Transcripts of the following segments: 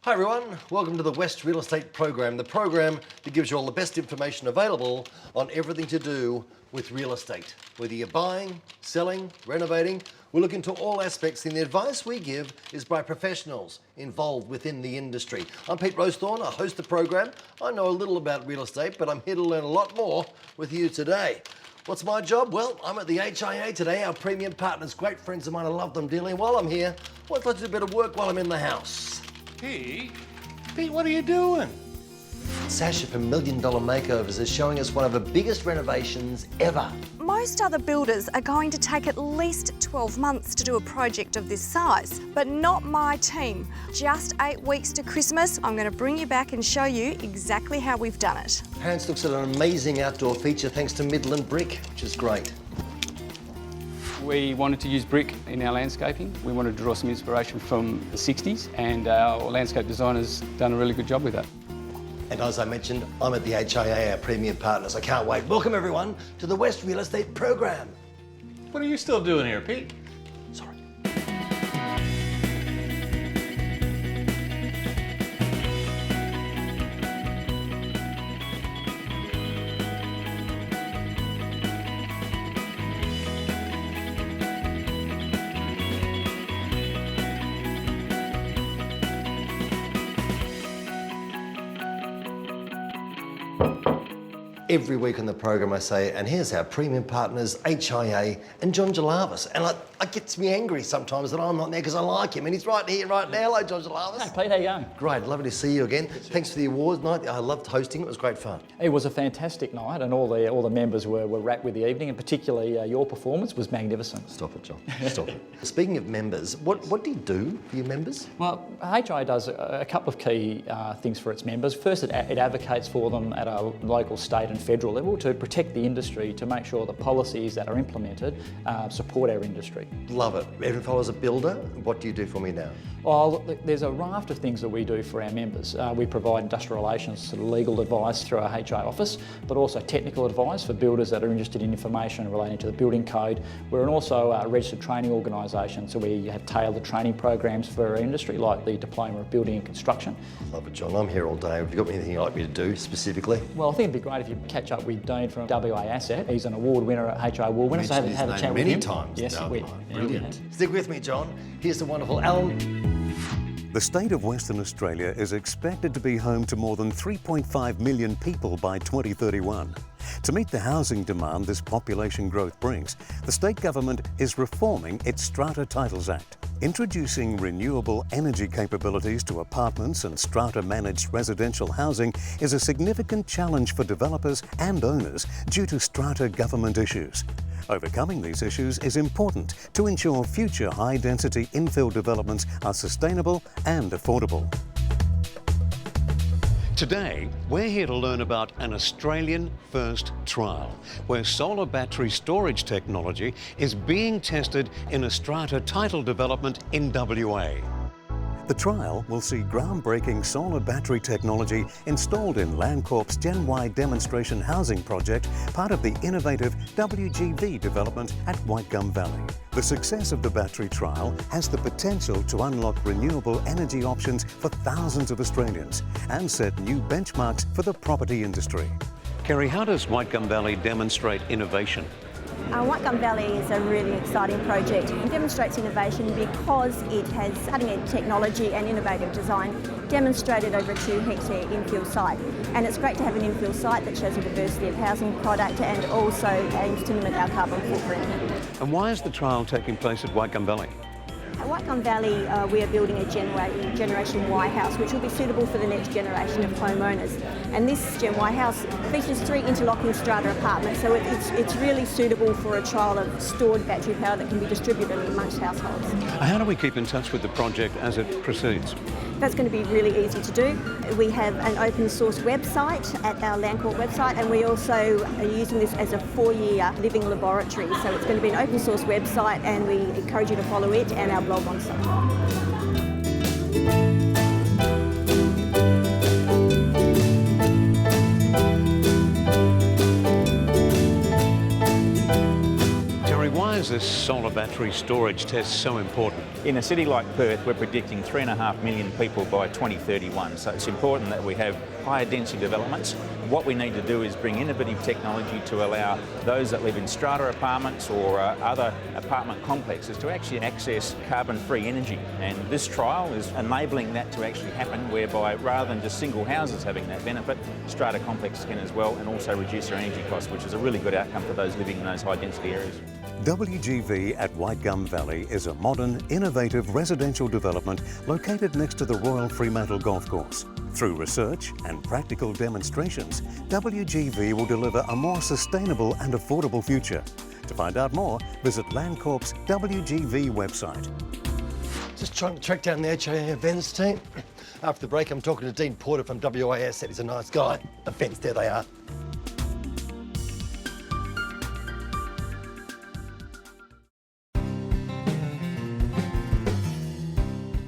Hi everyone, welcome to the West Real Estate Program, the program that gives you all the best information available on everything to do with real estate. Whether you're buying, selling, renovating, we look into all aspects, and the advice we give is by professionals involved within the industry. I'm Pete Rosethorn, I host the program. I know a little about real estate, but I'm here to learn a lot more with you today. What's my job? Well, I'm at the HIA today, our premium partners, great friends of mine, I love them dearly. While I'm here, I'd like to do a bit of work while I'm in the house. Pete, what are you doing? Sasha from $1 Million Makeovers is showing us one of the biggest renovations ever. Most other builders are going to take at least 12 months to do a project of this size, but not my team. Just 8 weeks to Christmas, I'm going to bring you back and show you exactly how we've done it. Hans looks at an amazing outdoor feature thanks to Midland Brick, which is great. We wanted to use brick in our landscaping. We wanted to draw some inspiration from the 60s, and our landscape designer's done a really good job with that. And as I mentioned, I'm at the HIA, our premium partners. I can't wait. Welcome everyone to the West Real Estate Program. What are you still doing here, Pete? Sorry. Every week on the program I say, and here's our premium partners, HIA and John Jalavis. And it gets me angry sometimes that I'm not there because I like him, and he's right here, right now. Hello, John Jalavis. Hey Pete, how you going? Great, lovely to see you again. Thanks for the awards night. I loved hosting, it was great fun. It was a fantastic night, and all the members were rapt with the evening, and particularly your performance was magnificent. Stop it, John, stop it. Speaking of members, what do you do for your members? Well, HIA does a couple of key things for its members. First, it advocates for them at a local, state and federal level to protect the industry, to make sure the policies that are implemented support our industry. Love it. Even if I was a builder, what do you do for me now? Well, look, there's a raft of things that we do for our members. We provide industrial relations, sort of legal advice through our HIA office, but also technical advice for builders that are interested in information relating to the building code. We're also a registered training organisation, so we have tailored training programs for our industry, like the Diploma of Building and Construction. Love it, John. I'm here all day. Have you got anything you'd like me to do specifically? Well, I think it'd be great if you catch up with Dean from WA Asset. He's an award winner at HIA Award winner, so have a chat with him. Many times. Yes, no, we. Brilliant. Stick with me, John. Here's the wonderful Alan. The state of Western Australia is expected to be home to more than 3.5 million people by 2031. To meet the housing demand this population growth brings, the state government is reforming its Strata Titles Act. Introducing renewable energy capabilities to apartments and strata-managed residential housing is a significant challenge for developers and owners due to strata government issues. Overcoming these issues is important to ensure future high-density infill developments are sustainable and affordable. Today, we're here to learn about an Australian first trial, where solar battery storage technology is being tested in a strata title development in WA. The trial will see groundbreaking solar battery technology installed in Landcorp's Gen Y demonstration housing project, part of the innovative WGV development at Whitegum Valley. The success of the battery trial has the potential to unlock renewable energy options for thousands of Australians and set new benchmarks for the property industry. Kerry, how does Whitegum Valley demonstrate innovation? Whitegum Valley is a really exciting project. It demonstrates innovation because it has cutting-edge technology and innovative design demonstrated over a 2-hectare infill site. And it's great to have an infill site that shows a diversity of housing product and also aims to limit our carbon footprint. And why is the trial taking place at Whitegum Valley? At Whitegum Valley, we are building a Generation Y house, which will be suitable for the next generation of homeowners. And this Gen Y house features 3 interlocking strata apartments, so it's really suitable for a trial of stored battery power that can be distributed amongst households. How do we keep in touch with the project as it proceeds? That's going to be really easy to do. We have an open source website at our Landcorp website, and we also are using this as a 4-year living laboratory. So it's going to be an open source website, and we encourage you to follow it and our blog on site. Why is this solar battery storage test so important? In a city like Perth, we're predicting 3.5 million people by 2031, so it's important that we have higher density developments. What we need to do is bring innovative technology to allow those that live in strata apartments or other apartment complexes to actually access carbon-free energy. And this trial is enabling that to actually happen, whereby rather than just single houses having that benefit, strata complexes can as well, and also reduce their energy costs, which is a really good outcome for those living in those high-density areas. WGV at White Gum Valley is a modern, innovative residential development located next to the Royal Fremantle Golf Course. Through research and practical demonstrations, WGV will deliver a more sustainable and affordable future. To find out more, visit Landcorp's WGV website. Just trying to track down the HIA events team. After the break, I'm talking to Dean Porter from WAS. He's a nice guy. Events, there they are.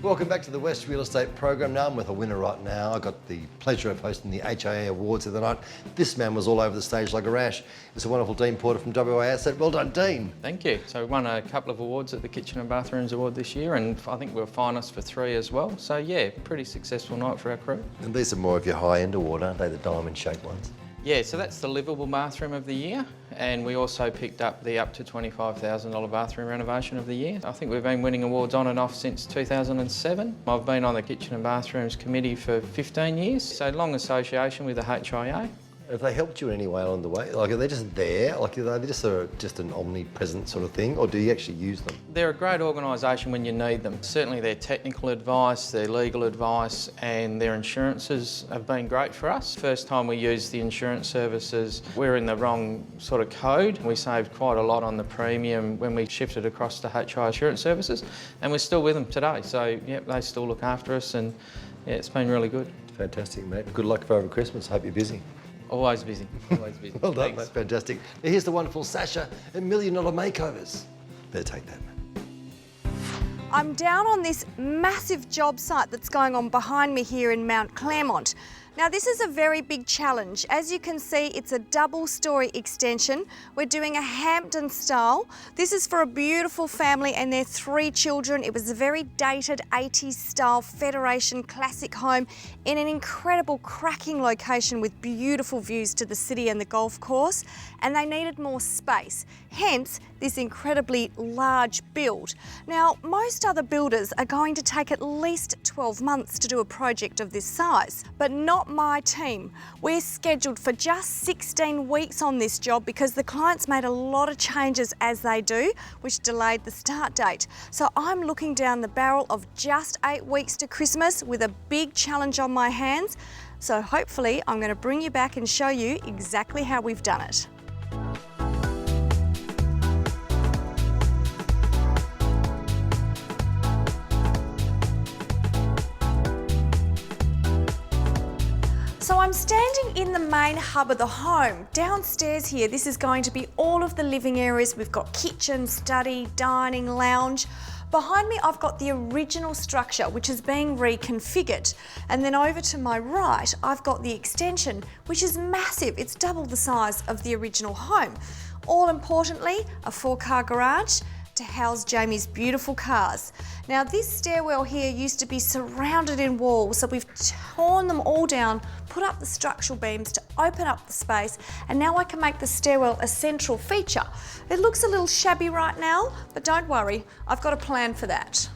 Welcome back to the West Real Estate Program. Now I'm with a winner right now. I got the pleasure of hosting the HIA Awards the other night. This man was all over the stage like a rash. It's a wonderful Dean Porter from WAS. Well done, Dean. Thank you. So we won a couple of awards at the Kitchen and Bathrooms Award this year, and I think we were finalists for 3 as well. So yeah, pretty successful night for our crew. And these are more of your high-end award, aren't they? The diamond-shaped ones. Yeah, so that's the livable bathroom of the year, and we also picked up the up to $25,000 bathroom renovation of the year. I think we've been winning awards on and off since 2007. I've been on the Kitchen and Bathrooms Committee for 15 years, so long association with the HIA. Have they helped you in any way along the way? Like, are they just there? Like, are they just an omnipresent sort of thing, or do you actually use them? They're a great organisation when you need them. Certainly their technical advice, their legal advice and their insurances have been great for us. First time we used the insurance services, we were in the wrong sort of code. We saved quite a lot on the premium when we shifted across to HI Insurance Services, and we're still with them today. So, yep, they still look after us, and yeah, it's been really good. Fantastic, mate. Good luck for over Christmas. Hope you're busy. Always busy, always busy. Well done, Thanks. mate. Fantastic. Now here's the wonderful Sasha and $1 Million Makeovers. Better take that. I'm down on this massive job site that's going on behind me here in Mount Claremont. Now this is a very big challenge. As you can see, it's a double-storey extension. We're doing a Hampton style. This is for a beautiful family and their 3 children. It was a very dated 80s style Federation classic home in an incredible cracking location with beautiful views to the city and the golf course, and they needed more space. Hence, this incredibly large build. Now, most other builders are going to take at least 12 months to do a project of this size, but not my team. We're scheduled for just 16 weeks on this job because the clients made a lot of changes as they do, which delayed the start date. So I'm looking down the barrel of just 8 weeks to Christmas with a big challenge on my hands. So hopefully I'm going to bring you back and show you exactly how we've done it. So I'm standing in the main hub of the home. Downstairs here, this is going to be all of the living areas. We've got kitchen, study, dining, lounge. Behind me, I've got the original structure, which is being reconfigured. And then over to my right, I've got the extension, which is massive. It's double the size of the original home. All importantly, a 4-car garage to house Jamie's beautiful cars. Now this stairwell here used to be surrounded in walls, so we've torn them all down, put up the structural beams to open up the space, and now I can make the stairwell a central feature. It looks a little shabby right now, but don't worry, I've got a plan for that.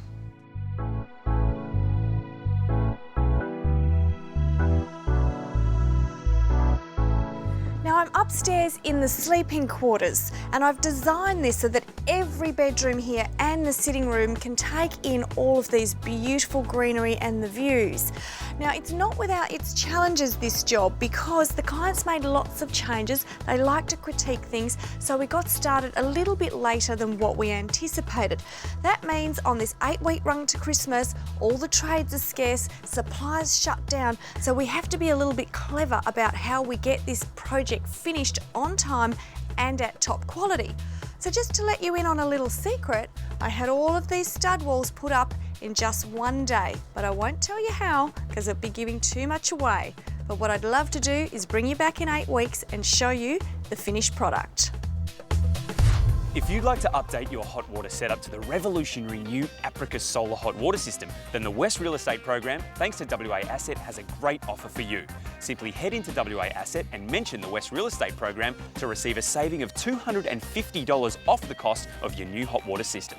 Now I'm upstairs in the sleeping quarters, and I've designed this so that every bedroom here and the sitting room can take in all of these beautiful greenery and the views. Now it's not without its challenges, this job, because the clients made lots of changes. They like to critique things, so we got started a little bit later than what we anticipated. That means on this 8-week run to Christmas, all the trades are scarce, supplies shut down, so we have to be a little bit clever about how we get this project finished on time and at top quality. So just to let you in on a little secret, I had all of these stud walls put up in just 1 day, but I won't tell you how because it'd be giving too much away. But what I'd love to do is bring you back in 8 weeks and show you the finished product. If you'd like to update your hot water setup to the revolutionary new Apricus solar hot water system, then the West Real Estate program, thanks to WA Asset, has a great offer for you. Simply head into WA Asset and mention the West Real Estate program to receive a saving of $250 off the cost of your new hot water system.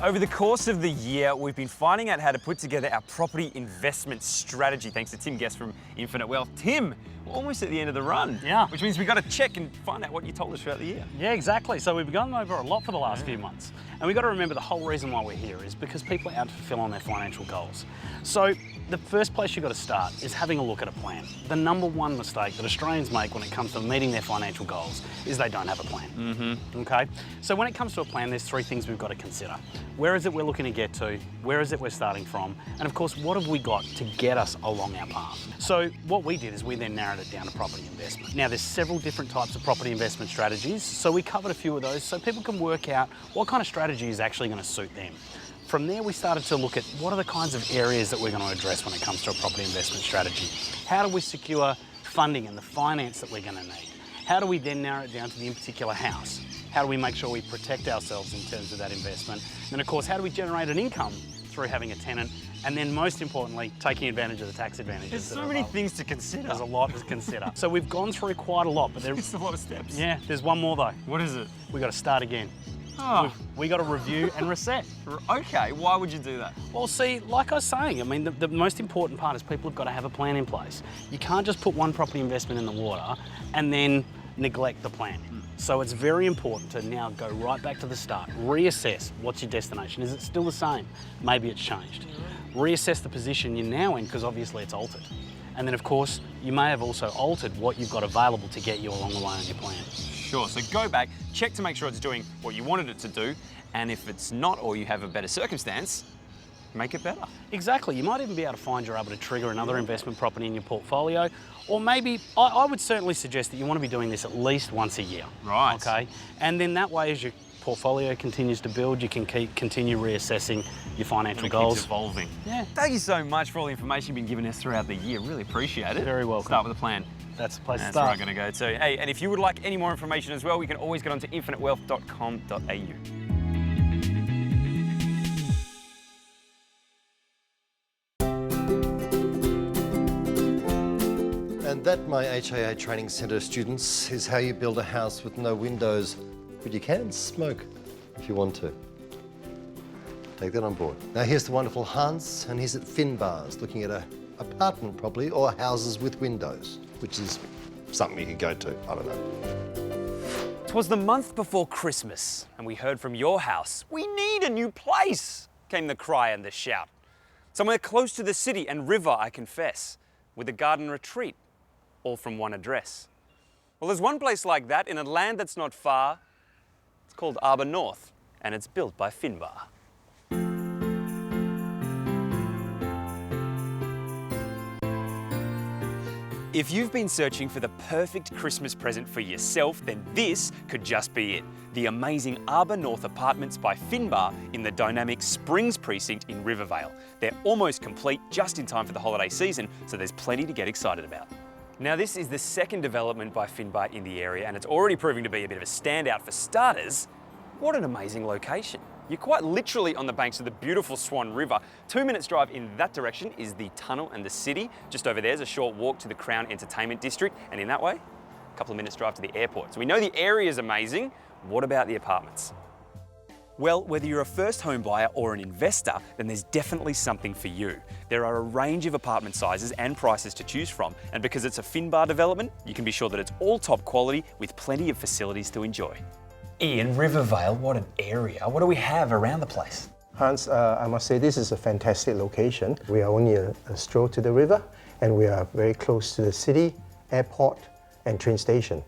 Over the course of the year, we've been finding out how to put together our property investment strategy, thanks to Tim Guest from Infinite Wealth. Tim, we're almost at the end of the run. Yeah. Which means we've got to check and find out what you told us throughout the year. Yeah, exactly. So we've gone over a lot for the last few months. And we've got to remember the whole reason why we're here is because people are out to fulfill on their financial goals. So the first place you've got to start is having a look at a plan. The number one mistake that Australians make when it comes to meeting their financial goals is they don't have a plan. Okay? So when it comes to a plan, there's three things we've got to consider. Where is it we're looking to get to? Where is it we're starting from? And of course, what have we got to get us along our path? So what we did is we then narrowed it down to property investment. Now, there's several different types of property investment strategies, so we covered a few of those so people can work out what kind of strategy is actually going to suit them. From there, we started to look at what are the kinds of areas that we're going to address when it comes to a property investment strategy. How do we secure funding and the finance that we're going to need? How do we then narrow it down to the in particular house? How do we make sure we protect ourselves in terms of that investment? And of course, how do we generate an income through having a tenant? And then most importantly, taking advantage of the tax advantages. There's so many things to consider. There's a lot to consider. So we've gone through quite a lot, but It's a lot of steps. Yeah, there's one more though. What is it? We've got to start again. Oh. We got to review and reset. Okay, why would you do that? Well, see, like I was saying, I mean, the most important part is people have got to have a plan in place. You can't just put one property investment in the water and then neglect the plan. So it's very important to now go right back to the start, reassess what's your destination. Is it still the same? Maybe it's changed. Reassess the position you're now in because obviously it's altered. And then of course, you may have also altered what you've got available to get you along the way on your plan. Sure, so go back, check to make sure it's doing what you wanted it to do, and if it's not or you have a better circumstance, make it better. Exactly. You might even be able to find you're able to trigger another investment property in your portfolio, or maybe, I would certainly suggest that you want to be doing this at least once a year. Right. Okay? And then that way, as your portfolio continues to build, you can continue reassessing your financial goals. Keeps evolving. Yeah. Thank you so much for all the information you've been giving us throughout the year. Really appreciate it. Very welcome. Start with a plan. That's the place to That's start. where I'm going to go to. Hey, and if you would like any more information as well, we can always get onto infinitewealth.com.au. And that, my HAA Training Centre students, is how you build a house with no windows, but you can smoke if you want to. Take that on board. Now here's the wonderful Hans, and he's at Finbars, looking at a apartment probably, or houses with windows, which is something you could go to, I don't know. 'Twas the month before Christmas, and we heard from your house, "We need a new place," came the cry and the shout. "Somewhere close to the city and river, I confess, with a garden retreat, all from one address." Well, there's one place like that in a land that's not far. It's called Arbour North, and it's built by Finbar. If you've been searching for the perfect Christmas present for yourself, then this could just be it. The amazing Arbour North Apartments by Finbar in the dynamic Springs precinct in Rivervale. They're almost complete, just in time for the holiday season, so there's plenty to get excited about. Now, this is the second development by Finbar in the area, and it's already proving to be a bit of a standout for starters. What an amazing location. You're quite literally on the banks of the beautiful Swan River. 2 minutes drive in that direction is the tunnel and the city. Just over there's a short walk to the Crown Entertainment District, and in that way, a couple of minutes drive to the airport. So we know the area is amazing. What about the apartments? Well, whether you're a first home buyer or an investor, then there's definitely something for you. There are a range of apartment sizes and prices to choose from, and because it's a Finbar development, you can be sure that it's all top quality with plenty of facilities to enjoy. Ian, Rivervale, what an area. What do we have around the place? Hans, I must say this is a fantastic location. We are only a stroll to the river, and we are very close to the city, airport, and train station,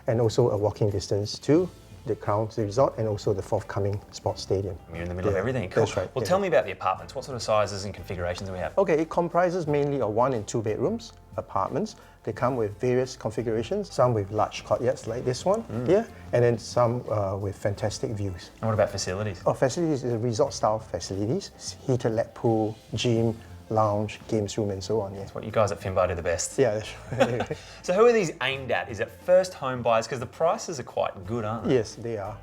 and also a walking distance to the Crown Resort and also the forthcoming sports stadium. You're in the middle of everything. Cool. That's right. Well, tell me about the apartments. What sort of sizes and configurations do we have? Okay, it comprises mainly of 1 and 2 bedrooms, apartments. They come with various configurations, some with large courtyards like this one here, and then some with fantastic views. And what about facilities? Facilities is resort-style facilities, heated lap pool, gym, lounge, games room, and so on. Yeah. That's what you guys at Finbar do the best. Yeah, that's right. So who are these aimed at? Is it first home buyers? Because the prices are quite good, aren't they? Yes, they are.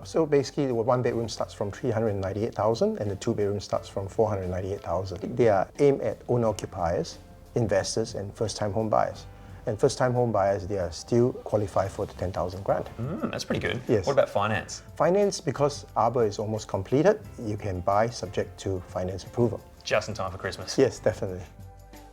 So basically, the one bedroom starts from 398,000 and the two bedroom starts from 498,000. They are aimed at owner-occupiers, investors, and first-time home buyers. And first-time home buyers, they are still qualified for the 10,000 grant. That's pretty good. Yes. What about finance? Finance, because Arbor is almost completed, you can buy subject to finance approval. Just in time for Christmas. Yes, definitely.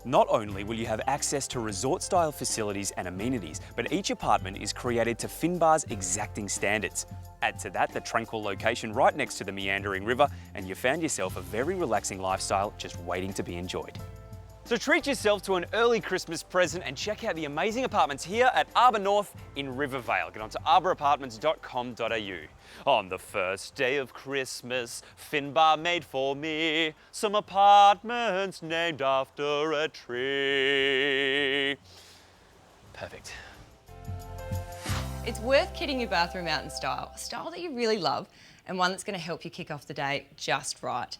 Not only will you have access to resort-style facilities and amenities, but each apartment is created to Finbar's exacting standards. Add to that the tranquil location right next to the meandering river, and you found yourself a very relaxing lifestyle just waiting to be enjoyed. So treat yourself to an early Christmas present and check out the amazing apartments here at Arbor North in Rivervale. Get on to arbораpartments.com.au. On the first day of Christmas, Finbar made for me some apartments named after a tree. Perfect. It's worth kitting your bathroom out in style, a style that you really love and one that's going to help you kick off the day just right.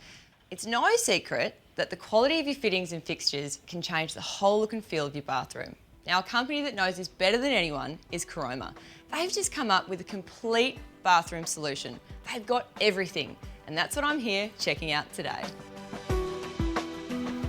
It's no secret that the quality of your fittings and fixtures can change the whole look and feel of your bathroom. Now, a company that knows this better than anyone is Caroma. They've just come up with a complete bathroom solution. They've got everything, and that's what I'm here checking out today.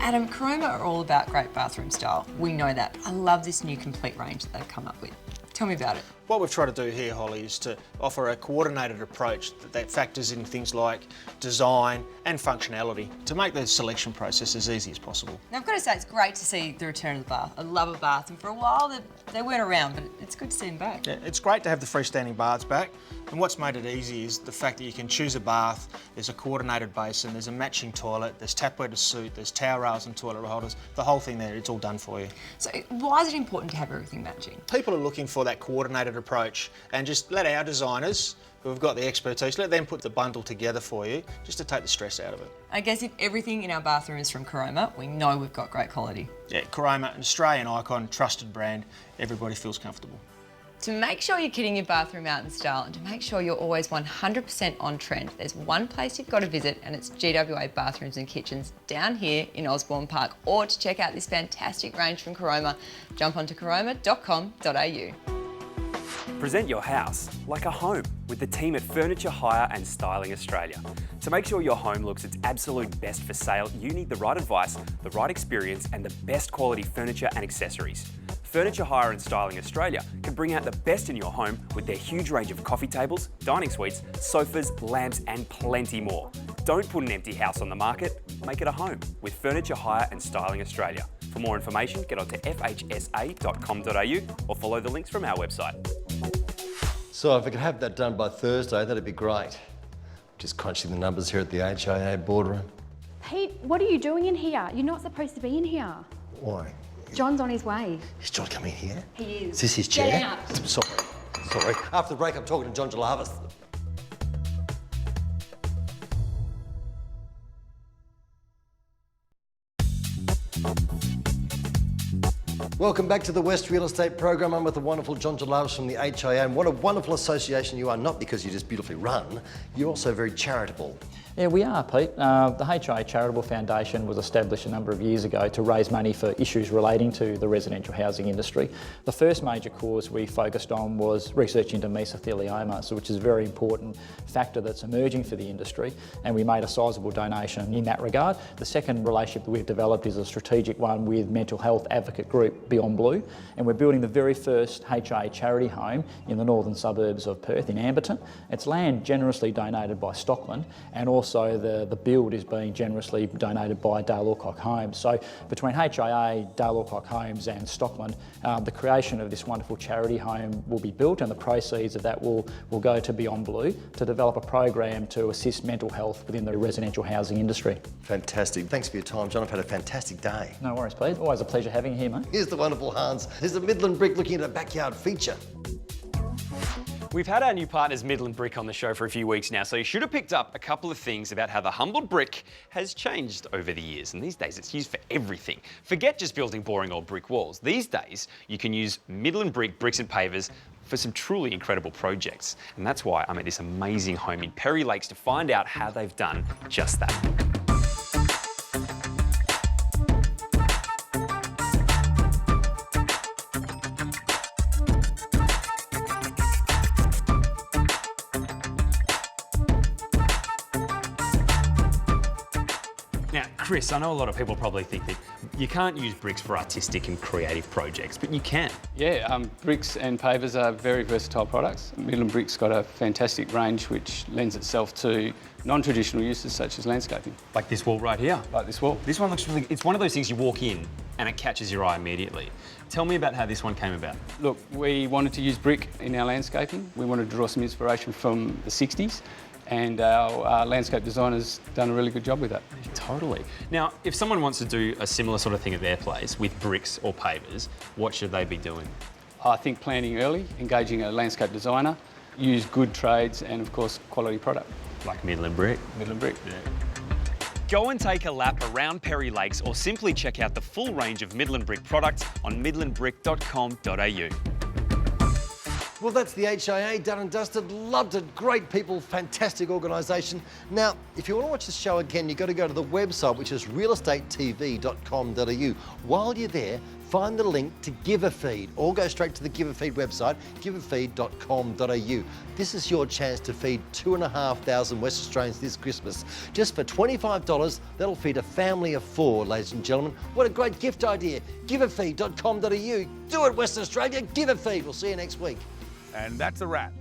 Adam, Caroma are all about great bathroom style. We know that. I love this new complete range that they've come up with. Tell me about it. What we've tried to do here, Holly, is to offer a coordinated approach that factors in things like design and functionality to make the selection process as easy as possible. Now, I've got to say, it's great to see the return of the bath. I love a bath, and for a while they weren't around, but it's good to see them back. Yeah, it's great to have the freestanding baths back, and what's made it easy is the fact that you can choose a bath, there's a coordinated basin, there's a matching toilet, there's tapware to suit, there's towel rails and toilet holders, the whole thing there, it's all done for you. So why is it important to have everything matching? People are looking for that coordinated approach, and just let our designers, who have got the expertise, let them put the bundle together for you, just to take the stress out of it. I guess if everything in our bathroom is from Caroma, we know we've got great quality. Yeah, Caroma, an Australian icon, trusted brand, everybody feels comfortable. To make sure you're kitting your bathroom out in style and to make sure you're always 100% on trend, there's one place you've got to visit, and it's GWA Bathrooms and Kitchens down here in Osborne Park. Or to check out this fantastic range from Caroma, jump onto caroma.com.au. Present your house like a home with the team at Furniture Hire and Styling Australia. To make sure your home looks its absolute best for sale, you need the right advice, the right experience, and the best quality furniture and accessories. Furniture Hire and Styling Australia can bring out the best in your home with their huge range of coffee tables, dining suites, sofas, lamps, and plenty more. Don't put an empty house on the market, make it a home with Furniture Hire and Styling Australia. For more information, get onto fhsa.com.au or follow the links from our website. So if we could have that done by Thursday, that'd be great. Just crunching the numbers here at the HIA boardroom. Pete, what are you doing in here? You're not supposed to be in here. Why? John's on his way. Is John coming here? He is. Is this his chair? Get out. Sorry. After the break, I'm talking to John Jalavis. Welcome back to the West Real Estate Program. I'm with the wonderful John Jalavis from the HIA, and what a wonderful association you are, not because you just beautifully run, you're also very charitable. Yeah, we are, Pete. The HIA Charitable Foundation was established a number of years ago to raise money for issues relating to the residential housing industry. The first major cause we focused on was research into mesothelioma, which is a very important factor that's emerging for the industry, and we made a sizable donation in that regard. The second relationship that we've developed is a strategic one with mental health advocate group Beyond Blue, and we're building the very first HIA charity home in the northern suburbs of Perth in Amberton. It's land generously donated by Stockland, and also the build is being generously donated by Dale Alcock Homes. So between HIA, Dale Alcock Homes and Stockland, the creation of this wonderful charity home will be built, and the proceeds of that will go to Beyond Blue to develop a program to assist mental health within the residential housing industry. Fantastic. Thanks for your time, John. I've had a fantastic day. No worries, Pete. Always a pleasure having you here, mate. Here's the wonderful Hans. There's a Midland Brick looking at a backyard feature. We've had our new partners Midland Brick on the show for a few weeks now, so you should have picked up a couple of things about how the humbled brick has changed over the years, and these days it's used for everything. Forget just building boring old brick walls. These days you can use Midland Brick bricks and pavers for some truly incredible projects, and that's why I'm at this amazing home in Perry Lakes to find out how they've done just that. Chris, I know a lot of people probably think that you can't use bricks for artistic and creative projects, but you can. Yeah, bricks and pavers are very versatile products. Midland Brick's got a fantastic range which lends itself to non-traditional uses such as landscaping. Like this wall right here. Like this wall. This one looks really, it's one of those things you walk in and it catches your eye immediately. Tell me about how this one came about. Look, we wanted to use brick in our landscaping. We wanted to draw some inspiration from the 60s. And our landscape designer's done a really good job with that. Totally. Now, if someone wants to do a similar sort of thing at their place with bricks or pavers, what should they be doing? I think planning early, engaging a landscape designer, use good trades and, of course, quality product. Like Midland Brick. Midland Brick. Yeah. Go and take a lap around Perry Lakes or simply check out the full range of Midland Brick products on midlandbrick.com.au. Well, that's the HIA, done and dusted. Loved it. Great people, fantastic organisation. Now, if you want to watch the show again, you've got to go to the website, which is realestatetv.com.au. While you're there, find the link to Give a Feed, or go straight to the Give a Feed website, giveafeed.com.au. This is your chance to feed 2,500 West Australians this Christmas. Just for $25, that'll feed a family of 4, ladies and gentlemen. What a great gift idea. Giveafeed.com.au. Do it, Western Australia. Give a Feed. We'll see you next week. And that's a wrap.